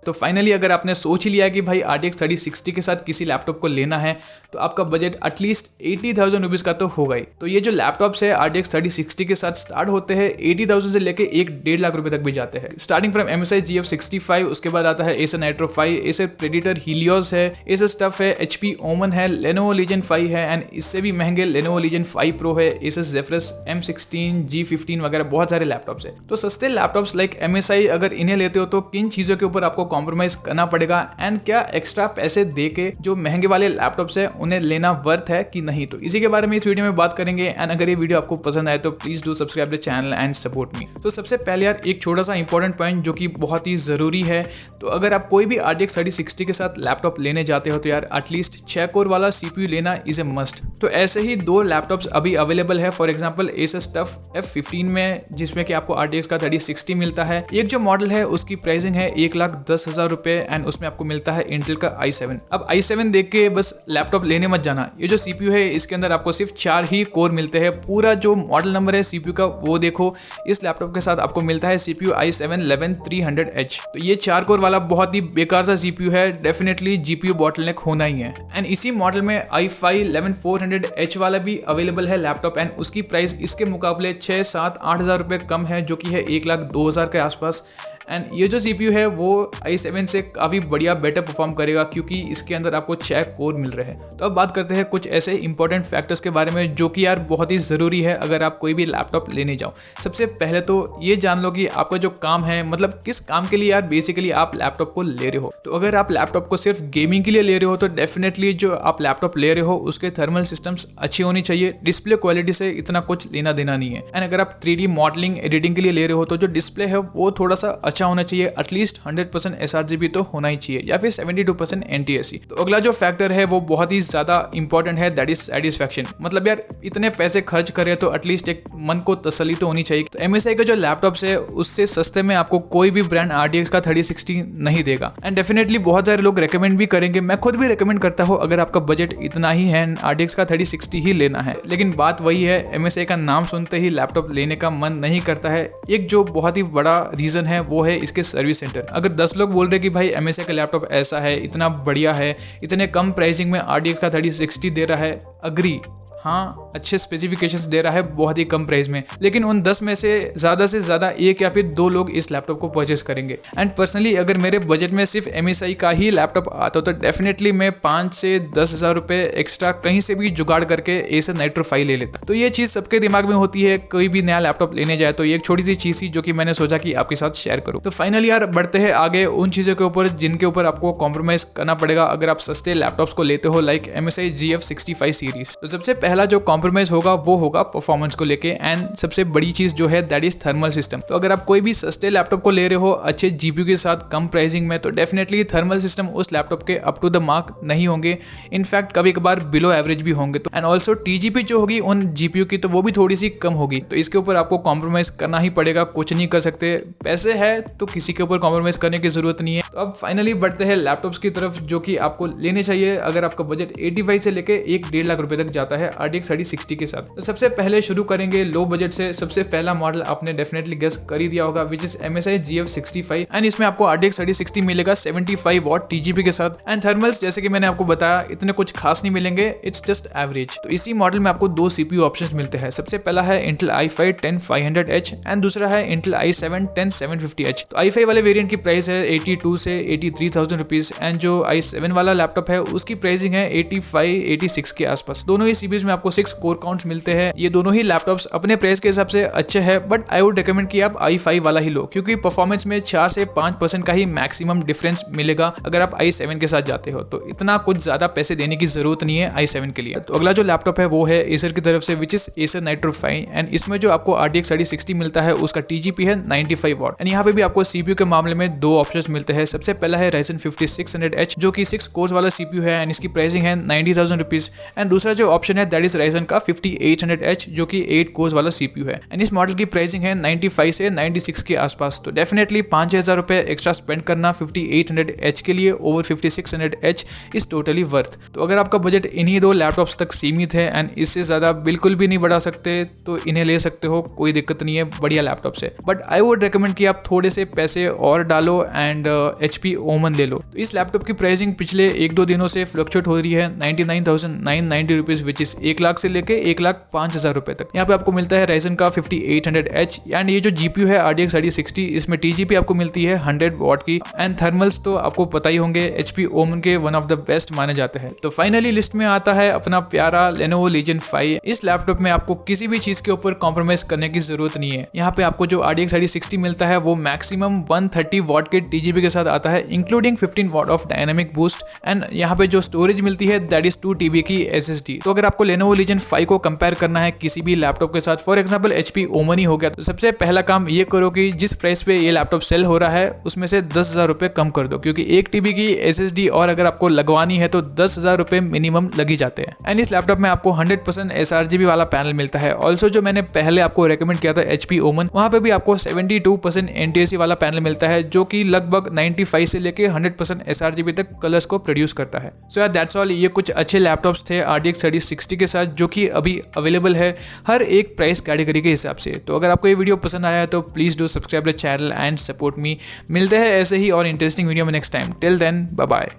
तो फाइनली अगर आपने सोच ही लिया कि भाई RTX 3060 के साथ किसी लैपटॉप को लेना है तो आपका बजट एटलीस्ट 80,000 रुपीज़ का तो होगा ही। तो ये जो लैपटॉप्स है RTX 3060 के साथ स्टार्ट होते हैं 80,000 से लेके 1.5 लाख रुपए तक भी जाते हैं, स्टार्टिंग फ्रॉम MSI GF65। उसके बाद आता है Acer Nitro 5, Acer Predator Helios है, Acer Stuff है, HP Omen है, Lenovo Legion 5 है एंड इससे भी महंगे Lenovo Legion 5 Pro है, Asus Zephyrus M16, G15 वगैरह बहुत सारे लैपटॉप्स है। तो सस्ते लैपटॉप्स लाइक MSI अगर इन्हें लेते हो तो किन चीजों के ऊपर आपको कॉम्प्रोमाइज करना पड़ेगा एंड क्या एक्स्ट्रा पैसे देके जो महंगे वाले लैपटॉप्स है उन्हें लेना वर्थ है कि नहीं, तो इसी के बारे में इस वीडियो में बात करेंगे। एंड अगर ये वीडियो आपको पसंद आए तो please do subscribe the channel and support मी। तो सबसे पहले यार एक छोटा सा इंपॉर्टेंट पॉइंट जो कि बहुत ही जरूरी है, तो अगर आप कोई भी RTX 3060 के साथ लैपटॉप लेने जाते हो तो यार एटलीस्ट 6 कोर वाला CPU लेना इज ए मस्ट। तो ऐसे ही दो लैपटॉप्स अभी अवेलेबल है, for example Acer Stuff F15 में जिसमें कि आपको RTX का 3060 मिलता है। एक जो मॉडल है उसकी प्राइसिंग है 1,10,000 रुपए एंड उसमें आपको मिलता है इंटेल का i7। अब i7 देख के बस लैपटॉप लेने मत जाना, ये जो CPU है इसके अंदर आपको सिर्फ 4 ही कोर मिलते हैं। पूरा जो मॉडल नंबर है CPU का वो देखो, इस लैपटॉप के साथ आपको मिलता है CPU i7-11300H। तो ये 4 कोर वाला बहुत ही बेकार सा CPU है, डेफिनेटली GPU बॉटलनेक होना ही है। एंड इसी मॉडल में i5-11400H वाला भी अवेलेबल है लैपटॉप एंड उसकी प्राइस इसके मुकाबले 6-7-8 हज़ार रुपए कम है, जो कि है 1,02,000 के आसपास। एंड ये जो CPU है वो i7 से काफ़ी बढ़िया बेटर परफॉर्म करेगा क्योंकि इसके अंदर आपको 6 कोर मिल रहे हैं। तो अब बात करते हैं कुछ ऐसे इंपॉर्टेंट फैक्टर्स के बारे में जो कि यार बहुत ही ज़रूरी है अगर आप कोई भी लैपटॉप लेने जाओ। सबसे पहले तो ये जान लो कि आपका जो काम है, मतलब किस काम के लिए यार बेसिकली आप लैपटॉप को ले रहे हो। तो अगर आप लैपटॉप को सिर्फ गेमिंग के लिए ले रहे हो तो डेफिनेटली जो आप लैपटॉप ले रहे हो उसके थर्मल सिस्टम्स अच्छी होनी चाहिए, डिस्प्ले क्वालिटी से इतना कुछ लेना देना नहीं है। एंड अगर आप 3D मॉडलिंग एडिटिंग के लिए ले रहे हो तो जो डिस्प्ले है वो थोड़ा सा अच्छा होना चाहिए, एटलीस्ट 100% sRGB तो होना ही चाहिए या फिर 72% NTSC। तो अगला जो फैक्टर है वो बहुत ही ज्यादा इंपॉर्टेंट है, दैट इज सेटिस्फैक्शन। मतलब यार इतने पैसे खर्च करे तो एटलीस्ट एक मन को तसल्ली तो होनी चाहिए। तो MSI का जो लैपटॉप्स है उससे सस्ते में आपको कोई भी ब्रांड RTX का 3060 नहीं देगा एंड डेफिनेटली बहुत सारे लोग रेकमेंड भी करेंगे, मैं खुद भी रेकमेंड करता हूँ अगर आपका बजट इतना ही है RTX का 3060 ही लेना है। लेकिन बात वही है, MSI का नाम सुनते ही लैपटॉप लेने का मन नहीं करता है। एक जो बहुत ही बड़ा रीजन है वो है इसके सर्विस सेंटर। अगर 10 लोग बोल रहे कि भाई MSI का लैपटॉप ऐसा है, इतना बढ़िया है, इतने कम प्राइसिंग में RTX का 3060 दे रहा है, अग्री, हाँ अच्छे स्पेसिफिकेशंस दे रहा है बहुत ही कम प्राइस में, लेकिन उन 10 में से ज़्यादा एक या फिर 2 लोग इस लैपटॉप को परचेस करेंगे। एंड पर्सनली अगर मेरे बजट में सिर्फ MSI का ही लैपटॉप आता तो डेफिनेटली मैं 5 से 10 हज़ार रुपये एक्स्ट्रा कहीं से भी जुगाड़ करके Acer Nitro 5 ले लेता। तो ये चीज़ सबके दिमाग में होती है, कोई भी नया लैपटॉप लेने जाए तो ये एक छोटी सी चीज़ थी जो कि मैंने सोचा कि आपके साथ शेयर करूँ। तो फाइनली यार बढ़ते हैं आगे उन चीज़ों के ऊपर जिनके ऊपर आपको कॉम्प्रोमाइज़ करना पड़ेगा अगर आप सस्ते लैपटॉप्स को लेते हो, लाइक MSI GF65 सीरीज। तो सबसे पहला जो कॉम्प्रोमाइज होगा वो होगा परफॉर्मेंस को लेके एंड सबसे बड़ी चीज जो है दैट इज थर्मल सिस्टम। तो अगर आप कोई भी सस्ते लैपटॉप को ले रहे हो अच्छे GPU के साथ कम प्राइसिंग में तो डेफिनेटली थर्मल सिस्टम उस लैपटॉप के अप टू द मार्क नहीं होंगे, इनफैक्ट कभी कभार बिलो एवरेज भी होंगे। तो एंड ऑल्सो TGP जो होगी उन GPU की तो वो भी थोड़ी सी कम होगी। तो इसके ऊपर आपको कॉम्प्रोमाइज करना ही पड़ेगा, कुछ नहीं कर सकते। पैसे है तो किसी के ऊपर कॉम्प्रोमाइज करने की जरूरत नहीं है। तो अब फाइनली बढ़ते हैं लैपटॉप्स की तरफ जो कि आपको लेने चाहिए अगर आपका बजट 85 से लेके 1.5 लाख रुपए तक जाता है RTX 3060 के साथ। तो सबसे पहले शुरू करेंगे लो बजट से। सबसे पहला मॉडल आपने डेफिनेटली गेस कर ही दिया होगा, which is MSI GF65 and इसमें आपको RTX 3060 मिलेगा 75 वॉट TGP के साथ। एंड थर्मल्स जैसे कि मैंने आपको बताया इतने कुछ खास नहीं मिलेंगे, इट्स जस्ट एवरेज। तो इसी मॉडल में आपको 2 CPU ऑप्शंस मिलते हैं। सबसे पहला है Intel i5-10500H एंड दूसरा है Intel i7-10750H। तो i5 वाले वेरिएंट की प्राइस है 82 से 83,000 रुपीज एंड जो i7 वाला लैपटॉप है उसकी प्राइसिंग है 85-86 के आसपास। दोनों ही CPUs में आपको 6 कोर काउंट्स मिलते हैं। ये दोनों ही लैपटॉप्स अपने प्राइस के हिसाब से अच्छे हैं, बट आई वुड रिकमेंड कि आप i5 वाला ही लो क्योंकि परफॉर्मेंस में 4 से 5% का ही मैक्सिमम डिफरेंस मिलेगा अगर आप i7 के साथ जाते हो। तो इतना कुछ ज्यादा पैसे देने की जरूरत नहीं है i7 के लिए। तो अगला जो लैपटॉप है वो है Acer की तरफ से, which is Acer Nitro 5 and इसमें जो आपको RTX 3060 मिलता है उसका TGP है 95 वॉट एंड यहाँ पे भी आपको CPU के मामले में 2 ऑप्शंस मिलते हैं। सबसे पहला है Ryzen 5600H जो कि 6 कोर्स वाला CPU है एंड इसकी प्राइसिंग है 90,000 रुपीज एंड दूसरा जो ऑप्शन है दैट इज राइजन का 5800H जो कि 8 कोर्स वाला CPU है। एंड इस मॉडल की प्राइसिंग है 95 से 96 के आसपास। तो डेफिनेटली 5000 रुपए एक्स्ट्रा स्पेंड करना 5800H के लिए over 5600H is totally worth. तो अगर आपका बजट इन्हीं दो लैपटॉप्स तक सीमित है एंड इससे ज़्यादा बिल्कुल भी नहीं बढ़ा सकते तो इन्हें ले सकते हो, कोई दिक्कत नहीं है, बढ़िया लैपटॉप से। बट आई वुड रिकमेंड कि आप थोड़े से पैसे और डालो एंड HP ओमन ले लो। तो इस लैपटॉप की प्राइसिंग पिछले 1-2 दिनों से फ्लक्चुएट हो रही है 99,990 रुपीज़ विच इज 1 लाख से लेके 1,05,000 रुपए तक। यहाँ पे आपको मिलता है राइजन का 5800H एंड ये जो GPU है RTX 3060 इसमें TGP आपको मिलती है 100 वॉट की एंड थर्मल्स तो आपको पता ही होंगे HP ओमन के वन ऑफ द बेस्ट माने जाते हैं। तो फाइनली लिस्ट में आता है अपना प्यारा Lenovo Legion 5। इस लैपटॉप में आपको किसी भी चीज के ऊपर कॉम्प्रोमाइज करने की जरूरत नहीं है। यहाँ पे आपको जो RTX 3060 मिलता है वो मैक्सिमम 130 वॉट के TGP के साथ आता है including 15 what of dynamic boost and यहाँ पे जो स्टोरेज मिलती है दैट इज 2 TB की SSD। तो अगर आपको Lenovo Legion 5 को कंपेयर करना है किसी भी लैपटॉप के साथ, फॉर एग्जांपल HP ओमन ही हो गया, तो सबसे पहला काम ये करो कि जिस प्राइस पे ये लैपटॉप सेल हो रहा है उसमें से 10,000 रुपए कम कर दो, क्योंकि 1 TB की SSD और अगर आपको लगवानी है तो 10,000 रुपए मिनिमम लग ही जाते हैं। एंड इस लैपटॉप में आपको 100% sRGB वाला पैनल मिलता है। ऑल्सो जो मैंने पहले आपको रेकमेंड किया था HP ओमन, वहां पे भी आपको 72% NTSC वाला पैनल मिलता है जो कि लगभग 95 से लेके 100% sRGB तक कलर्स को प्रोड्यूस करता है। सो यार दैट्स ऑल। ये कुछ अच्छे लैपटॉप्स थे RTX 3060 के साथ जो कि अभी अवेलेबल है हर एक प्राइस कैटेगरी के हिसाब से। तो अगर आपको ये वीडियो पसंद आया है तो please do subscribe the channel and support me. मिलते हैं ऐसे ही और इंटरेस्टिंग वीडियो में next time. Till then bye bye.